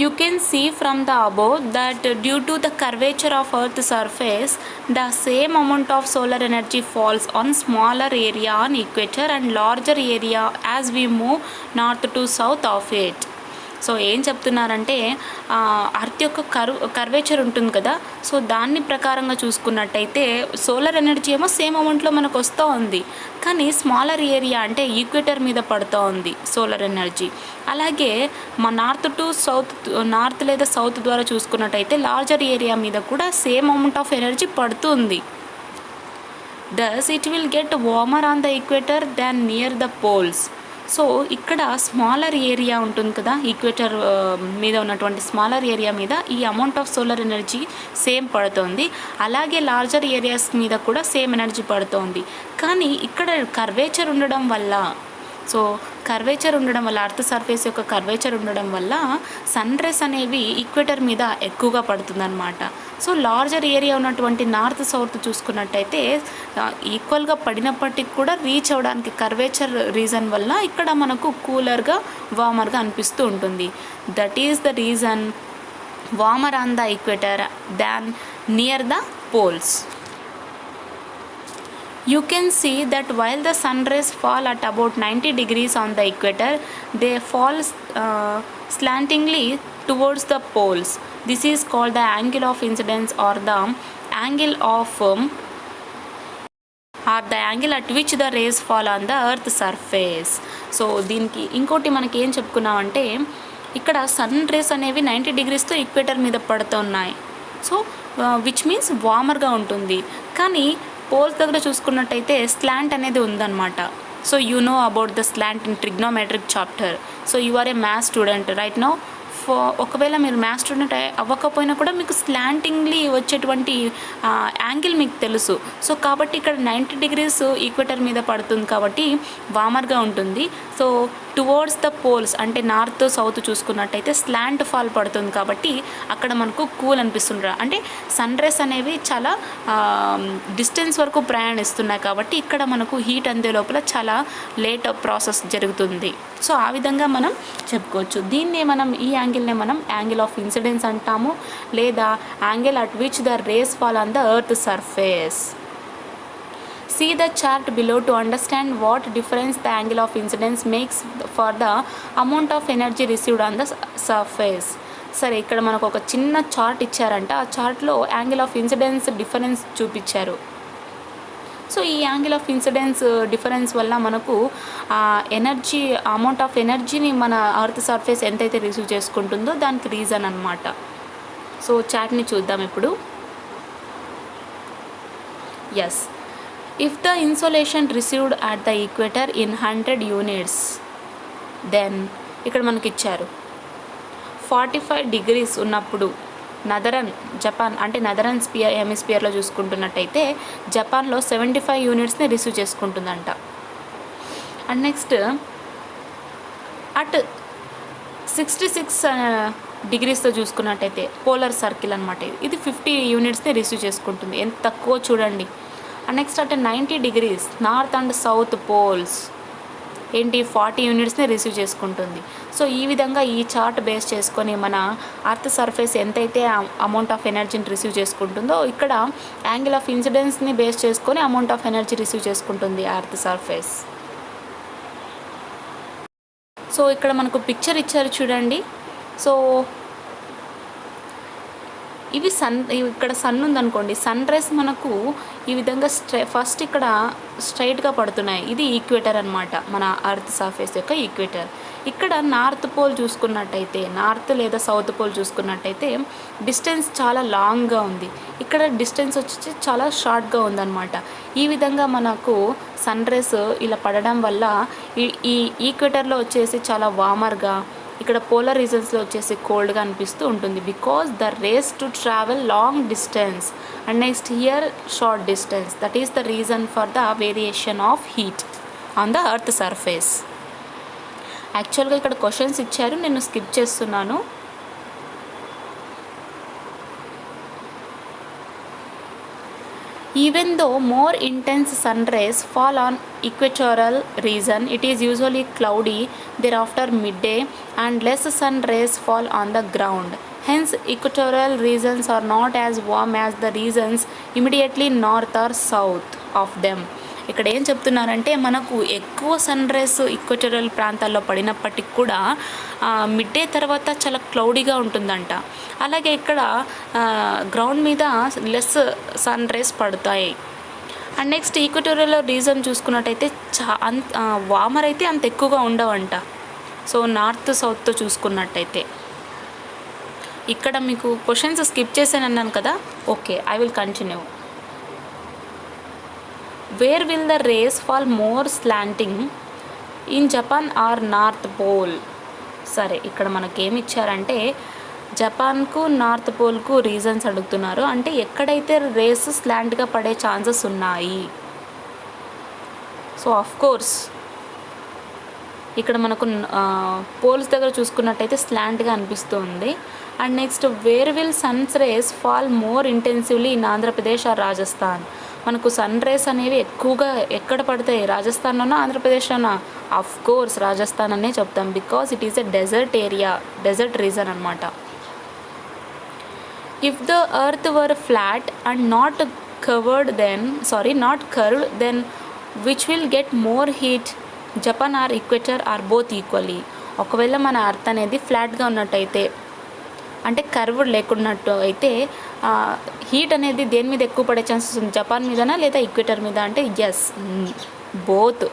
You can see from the above that due to the curvature of Earth's surface, the same amount of solar energy falls on smaller area on equator and larger area as we move north to south of it. So ఏం చెప్తున్నారంటే earth యొక్క curvature ఉంటుంది కదా, so దాన్ని ప్రకారంగా చూసుకున్నట్టయితే solar energy ఏమో same అమౌంట్లో మనకు వస్తూ ఉంది, కానీ స్మాలర్ ఏరియా అంటే ఈక్వేటర్ మీద పడుతూ ఉంది సోలార్ ఎనర్జీ. అలాగే మా నార్త్ లేదా సౌత్ ద్వారా చూసుకున్నట్టయితే లార్జర్ ఏరియా మీద కూడా సేమ్ అమౌంట్ ఆఫ్ ఎనర్జీ పడుతుంది. Thus it will get warmer on the equator than near the poles. So ఇక్కడ స్మాలర్ ఏరియా ఉంటుంది కదా, ఈక్వేటర్ మీద ఉన్నటువంటి స్మాలర్ ఏరియా మీద ఈ amount of solar energy same పడుతుంది. అలాగే లార్జర్ ఏరియాస్ మీద కూడా సేమ్ ఎనర్జీ పడుతుంది. కానీ ఇక్కడ కర్వేచర్ ఉండడం వల్ల, సో కర్వేచర్ ఉండడం వల్ల, అర్త్ సర్ఫేస్ యొక్క కర్వేచర్ ఉండడం వల్ల సన్ రేస్ అనేవి ఈక్వేటర్ మీద ఎక్కువగా పడుతుందన్నమాట. సో లార్జర్ ఏరియా ఉన్నటువంటి నార్త్ సౌత్ చూసుకున్నట్టయితే ఈక్వల్గా పడినప్పటికీ కూడా రీచ్ అవ్వడానికి కర్వేచర్ రీజన్ వల్ల ఇక్కడ మనకు కూలర్గా వార్మర్గా అనిపిస్తూ ఉంటుంది. That is the reason warmer on the equator than near the poles. You can see that while the sun rays fall at about 90 degrees on the equator, they fall slantingly towards the poles. This is called the angle of incidence or the angle at which the rays fall on the earth surface. So దీనికి ఇంకోటి మనకి ఏం చెప్పుకున్నామంటే ఇక్కడ sun rays అనేవి 90 degreesతో equator మీద పడుతున్నాయి. So which means వార్మర్గా ఉంటుంది. కానీ పోల్స్ దగ్గర చూసుకున్నట్టయితే స్లాంట్ అనేది ఉందన్నమాట. So you know about the slant in trigonometric chapter. So you are a maths student right now. ఒకవేళ మీరు మ్యాథ్స్ స్టూడెంట్ అవ్వకపోయినా కూడా మీకు స్లాంటింగ్లీ వచ్చేటువంటి యాంగిల్ మీకు తెలుసు. సో కాబట్టి ఇక్కడ 90 degrees ఈక్వేటర్ మీద పడుతుంది కాబట్టి వార్మర్గా ఉంటుంది. సో టువర్డ్స్ ద పోల్స్ అంటే నార్త్ సౌత్ చూసుకున్నట్టయితే స్లాంట్ ఫాల్ పడుతుంది కాబట్టి అక్కడ మనకు కూల్ అనిపిస్తుంది. అంటే సన్ రేస్ అనేవి చాలా డిస్టెన్స్ వరకు ప్రయాణిస్తున్నాయి కాబట్టి ఇక్కడ మనకు హీట్ అందే లోపల చాలా లేట్ ప్రాసెస్ జరుగుతుంది. సో ఆ విధంగా మనం చెప్పుకోవచ్చు. ఈ యాంగిల్నే మనం యాంగిల్ ఆఫ్ ఇన్సిడెన్స్ అంటాము, లేదా angle at which the rays fall on the earth surface. See the chart below to understand what difference the angle of incidence makes for the amount of energy received on the surface. సరే, ఇక్కడ మనకు ఒక చిన్న chart ఇచ్చారంట. ఆ చార్ట్లో angle of incidence difference చూపించారు. So ఈ యాంగిల్ ఆఫ్ ఇన్సిడెన్స్ డిఫరెన్స్ వల్ల మనకు ఎనర్జీ అమౌంట్ ఆఫ్ ఎనర్జీని మన అర్త్ సర్ఫేస్ ఎంతైతే రిసీవ్ చేసుకుంటుందో దానికి రీజన్ అన్నమాట. సో చార్ట్ని చూద్దాం ఇప్పుడు. Yes, if the insolation received at the equator in 100 units, then ఇక్కడ మనకి ఇచ్చారు 45 degrees ఉన్నప్పుడు జపాన్ అంటే నదరన్ హెమిస్పియర్లో చూసుకుంటున్నట్టయితే జపాన్లో 75 యూనిట్స్ని రిసీవ్ చేసుకుంటుందంట. అండ్ నెక్స్ట్ అట్ 66 డిగ్రీస్తో చూసుకున్నట్టయితే పోలర్ సర్కిల్ అనమాట, ఇది 50 యూనిట్స్ని రిసీవ్ చేసుకుంటుంది. ఎంత తక్కువ చూడండి. అండ్ నెక్స్ట్ అంటే 90 degrees north and south poles 40 యూనిట్స్ని రిసీవ్ చేసుకుంటుంది. సో ఈ విధంగా ఈ చార్ట్ బేస్ చేసుకొని మన అర్త్ సర్ఫేస్ ఎంతైతే అమౌంట్ ఆఫ్ ఎనర్జీని రిసీవ్ చేసుకుంటుందో ఇక్కడ యాంగిల్ ఆఫ్ ఇన్సిడెన్స్ని బేస్ చేసుకొని అమౌంట్ ఆఫ్ ఎనర్జీ రిసీవ్ చేసుకుంటుంది అర్త్ సర్ఫేస్. సో ఇక్కడ మనకు పిక్చర్ ఇచ్చారు చూడండి. సో ఇక్కడ సన్ ఉందనుకోండి, సన్ రేస్ మనకు ఈ విధంగా ఫస్ట్ ఇక్కడ స్ట్రైట్గా పడుతున్నాయి. ఇది ఈక్వేటర్ అనమాట, మన అర్త్ సర్ఫేస్ యొక్క ఈక్వేటర్. ఇక్కడ నార్త్ పోల్ చూసుకున్నట్టయితే, నార్త్ లేదా సౌత్ పోల్ చూసుకున్నట్టయితే డిస్టెన్స్ చాలా లాంగ్గా ఉంది. ఇక్కడ డిస్టెన్స్ వచ్చి చాలా షార్ట్గా ఉందన్నమాట. ఈ విధంగా మనకు సన్ రేస్ ఇలా పడడం వల్ల ఈ ఈక్వేటర్లో వచ్చేసి చాలా వార్మర్గా, ఇక్కడ పోలర్ రీజన్స్లో వచ్చేసి కోల్డ్గా అనిపిస్తూ ఉంటుంది. Because the rays to travel long distance and next here short distance, that is the reason for the variation of heat on the earth surface. యాక్చువల్గా ఇక్కడ క్వశ్చన్స్ ఇచ్చారు, నేను స్కిప్ చేస్తున్నాను. Even though more intense sun rays fall on equatorial region, it is usually cloudy thereafter midday and less sun rays fall on the ground. Hence, equatorial regions are not as warm as the regions immediately north or south of them. ఇక్కడ ఏం చెప్తున్నారంటే మనకు ఎక్కువ sun rays equatorial ప్రాంతాల్లో పడినప్పటికి కూడా mid day తర్వాత చాలా క్లౌడీగా ఉంటుందంట. అలాగే ఇక్కడ గ్రౌండ్ మీద లెస్ సన్ రేస్ పడతాయి. అండ్ నెక్స్ట్ ఈక్వటోరియల్ రీజన్ చూసుకున్నట్టయితే వామర్ అయితే అంత ఎక్కువగా ఉండవంట. సో నార్త్ సౌత్తో చూసుకున్నట్టయితే ఇక్కడ మీకు క్వశ్చన్స్ స్కిప్ చేశాను అన్నాను కదా. Okay, I will continue. Where will the rays fall more slanting in Japan or North Pole? సరే, ఇక్కడ మనకేమి ఇచ్చారంటే జపాన్కు నార్త్ పోల్కు రీజన్స్ అడుగుతున్నారు. అంటే ఎక్కడైతే రేస్ స్లాంట్గా పడే ఛాన్సెస్ ఉన్నాయి. సో ఆఫ్ కోర్స్ ఇక్కడ మనకు పోల్స్ దగ్గర చూసుకున్నట్టయితే స్లాంట్గా అనిపిస్తుంది. And next where will sun's rays fall more intensively in Andhra Pradesh or Rajasthan. మనకు సన్ రేస్ అనేవి ఎక్కువగా ఎక్కడ పడతాయి, రాజస్థాన్లోనా ఆంధ్రప్రదేశ్లోనా? ఆఫ్ కోర్స్ రాజస్థాన్ అనే చెప్తాం. Because it is a desert area, desert region అనమాట. If the earth were flat and not curved then which will get more heat, Japan or equator or both equally. ఒకవేళ మన ఎర్త్ అనేది ఫ్లాట్గా ఉన్నట్టయితే, అంటే curved లేకున్నట్టు అయితే హీట్ అనేది దేని మీద ఎక్కువ పడే ఛాన్సెస్ ఉంది, జపాన్ మీదనా లేదా ఈక్వేటర్ మీద అంటే ఎస్, బోత్.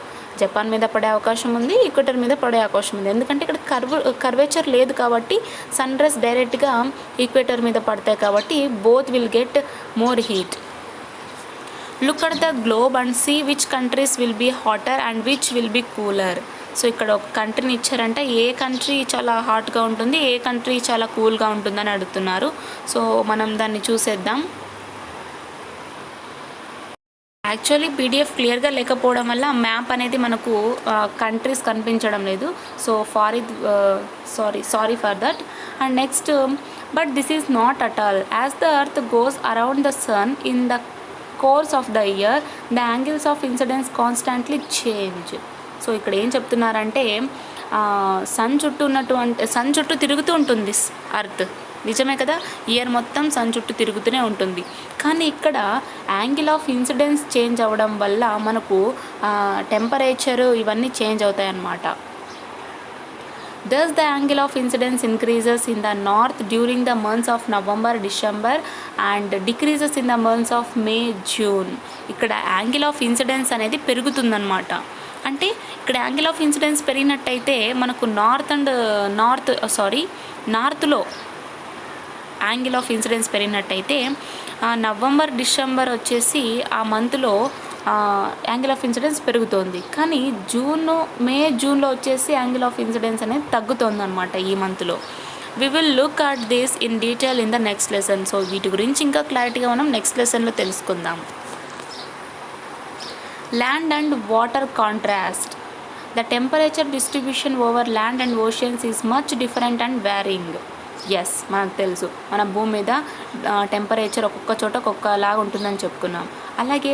జపాన్ మీద పడే అవకాశం ఉంది, ఈక్వేటర్ మీద పడే అవకాశం ఉంది. ఎందుకంటే ఇక్కడ కర్వేచర్ లేదు కాబట్టి సన్ రైజ్ డైరెక్ట్గా ఈక్వేటర్ మీద పడతాయి కాబట్టి both will get more heat. Look at the globe and see which countries will be hotter and which will be cooler. So ఇక్కడ ఒక కంట్రీని ఇచ్చారంటే ఏ కంట్రీ చాలా హాట్గా ఉంటుంది, ఏ కంట్రీ చాలా కూల్గా ఉంటుందని అడుగుతున్నారు. సో మనం దాన్ని చూసేద్దాం. యాక్చువల్లీ పీడిఎఫ్ క్లియర్గా లేకపోవడం వల్ల మ్యాప్ అనేది మనకు కంట్రీస్ కనిపించడం లేదు. So sorry for that. And next, but this is not at all. As the earth goes around the sun in the course of the year, the angles of incidence constantly change. So ఇక్కడ ఏం చెప్తున్నారంటే sun చుట్టూ తిరుగుతూ ఉంటుంది earth. నిజమే కదా, year మొత్తం sun చుట్టూ తిరుగుతూనే ఉంటుంది. కానీ ఇక్కడ యాంగిల్ ఆఫ్ ఇన్సిడెన్స్ చేంజ్ అవ్వడం వల్ల మనకు టెంపరేచరు ఇవన్నీ చేంజ్ అవుతాయి అన్నమాట. Thus the angle of incidence increases in the north during the months of November, December and decreases in the months of May, June. ఇక్కడ యాంగిల్ ఆఫ్ ఇన్సిడెన్స్ అనేది పెరుగుతుందన్నమాట. అంటే ఇక్కడ యాంగిల్ ఆఫ్ ఇన్సిడెన్స్ పెరిగినట్టయితే మనకు నార్త్లో యాంగిల్ ఆఫ్ ఇన్సిడెన్స్ పెరిగినట్టయితే November, December వచ్చేసి ఆ మంత్లో యాంగిల్ ఆఫ్ ఇన్సిడెన్స్ పెరుగుతోంది. కానీ మే, జూన్లో వచ్చేసి యాంగిల్ ఆఫ్ ఇన్సిడెన్స్ అనేది తగ్గుతుంది అనమాట ఈ మంత్లో. We will look at this in detail in the next lesson. So వీటి గురించి ఇంకా క్లారిటీగా మనం నెక్స్ట్ లెసన్లో తెలుసుకుందాం. Land and water contrast. The temperature distribution over land and oceans is much different and varying. Yes, మనకు తెలుసు మన భూమి మీద టెంపరేచర్ ఒక్కొక్క చోట ఒక్కొక్కలాగా ఉంటుందని చెప్పుకున్నాం. అలాగే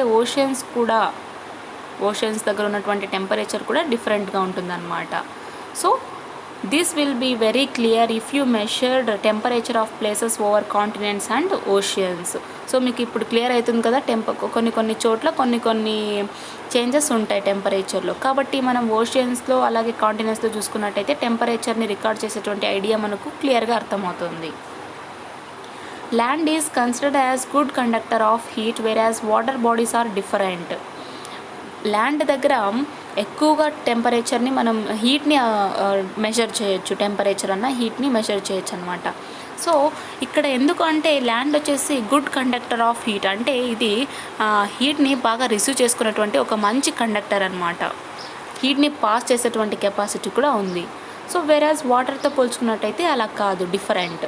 ఓషన్స్ దగ్గర ఉన్నటువంటి టెంపరేచర్ కూడా డిఫరెంట్గా ఉంటుందన్నమాట. So this will be very clear if you measured temperature of places over continents and oceans. So మీకు ఇప్పుడు క్లియర్ అవుతుంది కదా, కొన్ని చోట్ల కొన్ని చేంజెస్ ఉంటాయి టెంపరేచర్లో. కాబట్టి మనం ఓషన్స్లో అలాగే కాంటినెంట్స్లో చూసుకున్నట్టయితే టెంపరేచర్ని రికార్డ్ చేసేటువంటి ఐడియా మనకు క్లియర్గా అర్థమవుతుంది. Land is considered as good conductor of heat whereas water bodies are different. Land దగ్గర ఎక్కువగా టెంపరేచర్ని మనం హీట్ని మెజర్ చేయొచ్చు, టెంపరేచర్ అన్న హీట్ని మెజర్ చేయొచ్చు అనమాట. సో ఇక్కడ ఎందుకు అంటే ల్యాండ్ వచ్చేసి గుడ్ కండక్టర్ ఆఫ్ హీట్, అంటే ఇది హీట్ని బాగా రిసీవ్ చేసుకున్నటువంటి ఒక మంచి కండక్టర్ అనమాట. హీట్ని పాస్ చేసేటువంటి కెపాసిటీ కూడా ఉంది. సో వెరాజ్ వాటర్తో పోల్చుకున్నట్టయితే అలా కాదు, different.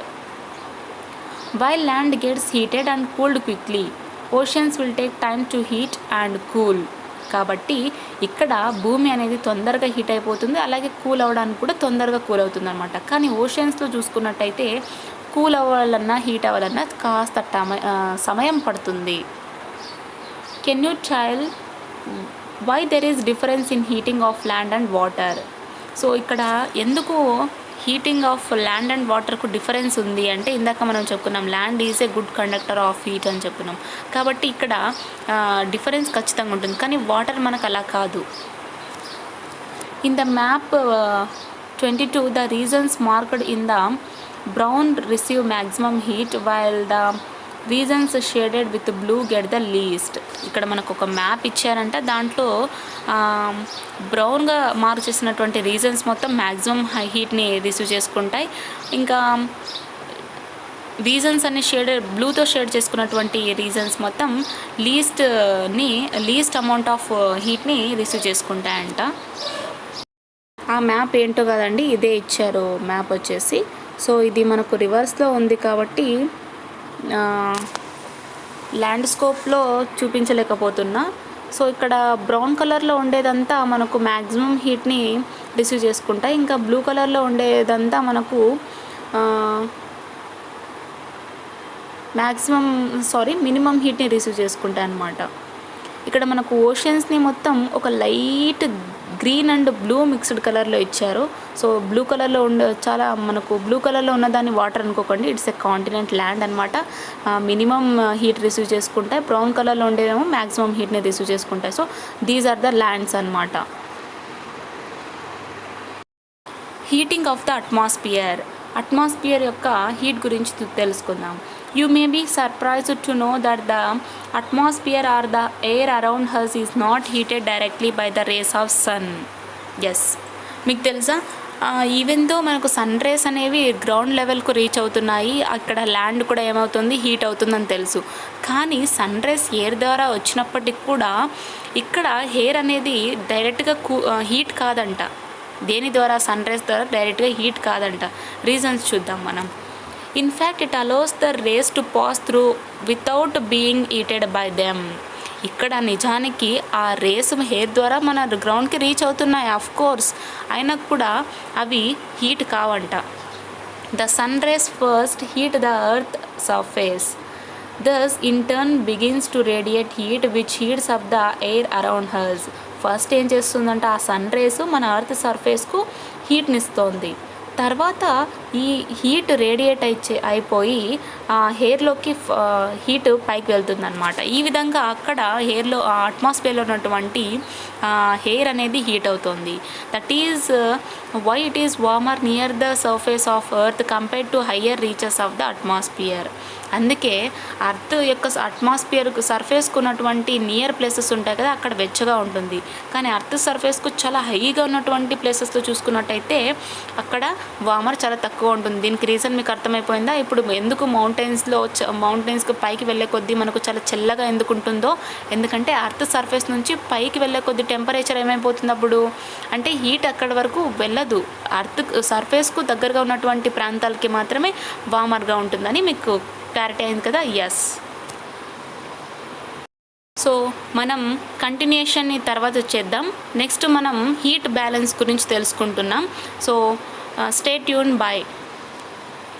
While land gets heated and cooled quickly, oceans will take time to heat and cool. కాబట్టి ఇక్కడ భూమి అనేది తొందరగా హీట్ అయిపోతుంది, అలాగే కూల్ అవ్వడానికి కూడా తొందరగా కూల్ అవుతుంది అనమాట. కానీ ఓషన్స్లో చూసుకున్నట్టయితే కూల్ అవ్వాలన్నా హీట్ అవ్వాలన్నా కాస్త సమయం పడుతుంది. Can you tell why there is difference in heating of land and water? So ఇక్కడ ఎందుకు హీటింగ్ ఆఫ్ ల్యాండ్ అండ్ వాటర్కు డిఫరెన్స్ ఉంది అంటే, ఇందాక మనం చెప్పుకున్నాం land is a good conductor of heat అని చెప్పుకున్నాం. కాబట్టి ఇక్కడ డిఫరెన్స్ ఖచ్చితంగా ఉంటుంది, కానీ వాటర్ మనకు అలా కాదు. In the map 22 the reasons marked in the brown receive maximum heat while the reasons shaded with blue get the least. ఇక్కడ మనకు ఒక మ్యాప్ ఇచ్చారంట, దాంట్లో బ్రౌన్గా మార్క్ చేసినటువంటి రీజన్స్ మొత్తం మ్యాక్సిమం హీట్ని రిసీవ్ చేసుకుంటాయి. ఇంకా రీజన్స్ అన్ని బ్లూతో షేడ్ చేసుకున్నటువంటి రీజన్స్ మొత్తం లీస్ట్ అమౌంట్ ఆఫ్ హీట్ని రిసీవ్ చేసుకుంటాయంట. ఆ మ్యాప్ ఏంటో కదండి, ఇదే ఇచ్చారు మ్యాప్ వచ్చేసి. సో ఇది మనకు రివర్స్లో ఉంది కాబట్టి ల్యాండ్స్కోప్లో చూపించలేకపోతున్నా. సో ఇక్కడ బ్రౌన్ కలర్లో ఉండేదంతా మనకు మ్యాక్సిమం హీట్ని రిసీవ్ చేసుకుంటాయి, ఇంకా బ్లూ కలర్లో ఉండేదంతా మనకు మినిమం హీట్ని రిసీవ్ చేసుకుంటాయి అన్నమాట. ఇక్కడ మనకు ఓషన్స్ని మొత్తం ఒక light green and blue mixed కలర్లో ఇచ్చారు. సో బ్లూ కలర్లో మనకు బ్లూ కలర్లో ఉన్నదాన్ని వాటర్ అనుకోకండి, ఇట్స్ ఎ కాంటినెంట్ ల్యాండ్ అనమాట. మినిమం హీట్ రిసీవ్ చేసుకుంటాయి. బ్రౌన్ కలర్లో ఉండేదేమో మ్యాక్సిమం హీట్ని రిసీవ్ చేసుకుంటాయి. So these are the lands అనమాట. హీటింగ్ ఆఫ్ ద అట్మాస్ఫియర్ యొక్క హీట్ గురించి తెలుసుకుందాం. You may be surprised to know that the atmosphere or the air around us is not heated directly by the rays of sun. Yes, మీకు తెలుసా, even though మనకు sun rays అనేవి ground లెవెల్కు reach అవుతున్నాయి, అక్కడ land కూడా ఏమవుతుంది, heat అవుతుందని తెలుసు. కానీ సన్ రేస్ ఎయిర్ ద్వారా వచ్చినప్పటికి కూడా ఇక్కడ ఎయిర్ అనేది డైరెక్ట్గా హీట్ కాదంట. దేని ద్వారా? సన్ రేస్ ద్వారా డైరెక్ట్గా హీట్ కాదంట. రీజన్స్ చూద్దాం మనం. In fact, it allows the rays to pass through without being heated by them. ఇక్కడ నిజానికి ఆ రేస్ హెయిర్ ద్వారా మన గ్రౌండ్కి రీచ్ అవుతున్నాయి ఆఫ్ కోర్స్, అయినా కూడా అవి హీట్ కావంట. The sun rays first heat the earth surface, thus in turn begins to radiate heat which heats up the air around us. First ఏం చేస్తుందంటే ఆ సన్ రేస్ మన ఎర్త్ సర్ఫేస్కు హీట్ని ఇస్తుంది. తర్వాత ఈ హీట్ రేడియేట్ అయిపోయి హెయిర్లోకి హీట్ పైకి వెళ్తుందన్నమాట. ఈ విధంగా అక్కడ హెయిర్లో అట్మాస్ఫియర్లో ఉన్నటువంటి హెయిర్ అనేది హీట్ అవుతుంది. That is why it is warmer near the surface of earth compared to higher reaches of the atmosphere. అందుకే అర్త్ యొక్క అట్మాస్ఫియర్కు సర్ఫేస్కు ఉన్నటువంటి నియర్ ప్లేసెస్ ఉంటాయి కదా, అక్కడ వెచ్చగా ఉంటుంది. కానీ అర్త్ సర్ఫేస్కు చాలా హైగా ఉన్నటువంటి ప్లేసెస్లో చూసుకున్నట్టయితే అక్కడ వార్మర్ చాలా తక్కువ ఉంటుంది. దీనికి రీజన్ మీకు అర్థమైపోయిందా? ఇప్పుడు ఎందుకు మౌంటైన్స్కి పైకి వెళ్ళే కొద్దీ మనకు చాలా చల్లగా ఎందుకు ఉంటుందో, ఎందుకంటే అర్త్ సర్ఫేస్ నుంచి పైకి వెళ్ళే కొద్దీ టెంపరేచర్ ఏమైపోతుంది అప్పుడు అంటే హీట్ అక్కడి వరకు వెళ్ళదు. అర్త్ సర్ఫేస్కు దగ్గరగా ఉన్నటువంటి ప్రాంతాలకి మాత్రమే వార్మర్గా ఉంటుందని మీకు క్లారిటీ అయింది కదా. ఎస్, సో మనం కంటిన్యూషన్ని తర్వాత చేద్దాం. నెక్స్ట్ మనం హీట్ బ్యాలెన్స్ గురించి తెలుసుకుంటున్నాం. So stay tune, bye.